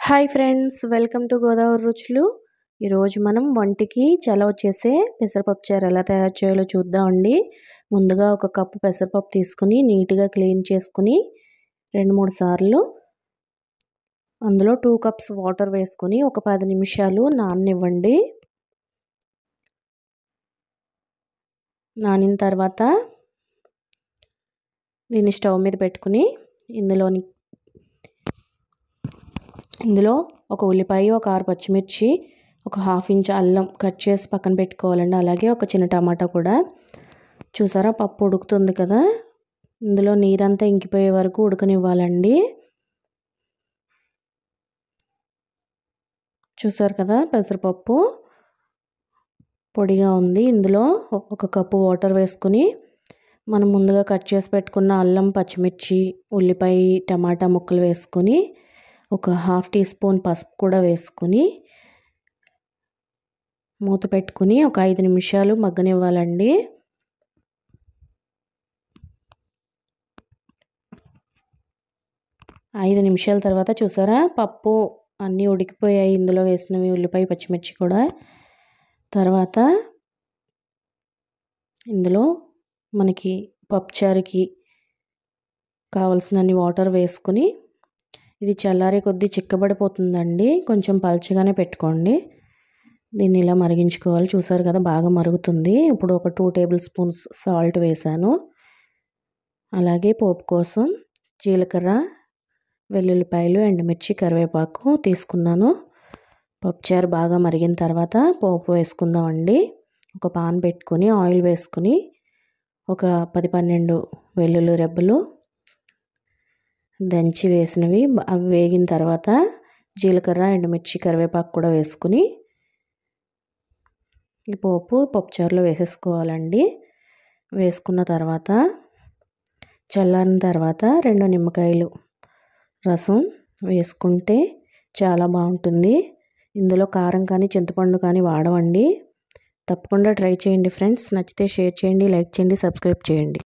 Hi friends, welcome to Godavari రుచులు. ఈరోజు మనం వంటికి చలవ చేసే పెసరపప్పు చారు ఎలా తయారు చేయాలో చూద్దామండి. ముందుగా ఒక కప్పు పెసరపప్పు తీసుకుని నీట్గా క్లీన్ చేసుకుని 2-3 సార్లు అందులో 2 కప్స్ వాటర్ వేసుకుని ఒక 10 నిమిషాలు నాననివ్వండి. నానిన తర్వాత దీన్ని స్టవ్ మీద పెట్టుకుని ఇందులో ఒక ఉల్లిపాయ, ఒక 6 పచ్చిమిర్చి, ఒక 1/2 ఇంచ్ అల్లం కట్ చేసి పక్కన పెట్టుకోవాలండి. అలాగే ఒక చిన్న టమాటా కూడా. చూసారా, పప్పు ఉడుకుతుంది కదా, ఇందులో నీరంతా ఇంకిపోయే వరకు ఉడకనివ్వాలండి. చూసారు కదా, పెసరపప్పు పొడిగా ఉంది. ఇందులో ఒక కప్పు వాటర్ వేసుకుని మనం ముందుగా కట్ చేసి పెట్టుకున్న అల్లం, పచ్చిమిర్చి, ఉల్లిపాయ, టమాటా ముక్కలు వేసుకొని ఒక 1/2 టీ స్పూన్ పసుపు కూడా వేసుకుని మూత పెట్టుకుని ఒక 5 నిమిషాలు మగ్గనివ్వాలండి. ఐదు నిమిషాల తర్వాత చూసారా, పప్పు అన్నీ ఉడికిపోయాయి. ఇందులో వేసినవి ఉల్లిపాయ, పచ్చిమిర్చి కూడా. తర్వాత ఇందులో మనకి పప్పుచారుకి కావలసినన్ని వాటర్ వేసుకుని ఇది చల్లారే కొద్దీ చిక్కబడిపోతుందండి. కొంచెం పల్చగానే పెట్టుకోండి. దీన్ని ఇలా మరిగించుకోవాలి. చూసారు కదా, బాగా మరుగుతుంది. ఇప్పుడు ఒక 2 టేబుల్ స్పూన్స్ సాల్ట్ వేసాను. అలాగే పోపు కోసం జీలకర్ర, వెల్లుల్లిపాయలు, ఎండుమిర్చి, కరివేపాకు తీసుకున్నాను. పప్పుచారు బాగా మరిగిన తర్వాత పోపు వేసుకుందామండి. ఒక పాన్ పెట్టుకొని ఆయిల్ వేసుకుని ఒక 10-12 వెల్లుల్లి రెబ్బలు దంచి వేసినవి అవి వేగిన తర్వాత జీలకర్ర, ఎండుమిర్చి, కరివేపాకు కూడా వేసుకుని ఈ పప్పుచారులో వేసేసుకోవాలండి. వేసుకున్న తర్వాత చల్లారిన తర్వాత 2 నిమ్మకాయలు రసం వేసుకుంటే చాలా బాగుంటుంది. ఇందులో కారం కానీ చింతపండు కానీ వాడవండి. తప్పకుండా ట్రై చేయండి ఫ్రెండ్స్. నచ్చితే షేర్ చేయండి, లైక్ చేయండి, సబ్స్క్రైబ్ చేయండి.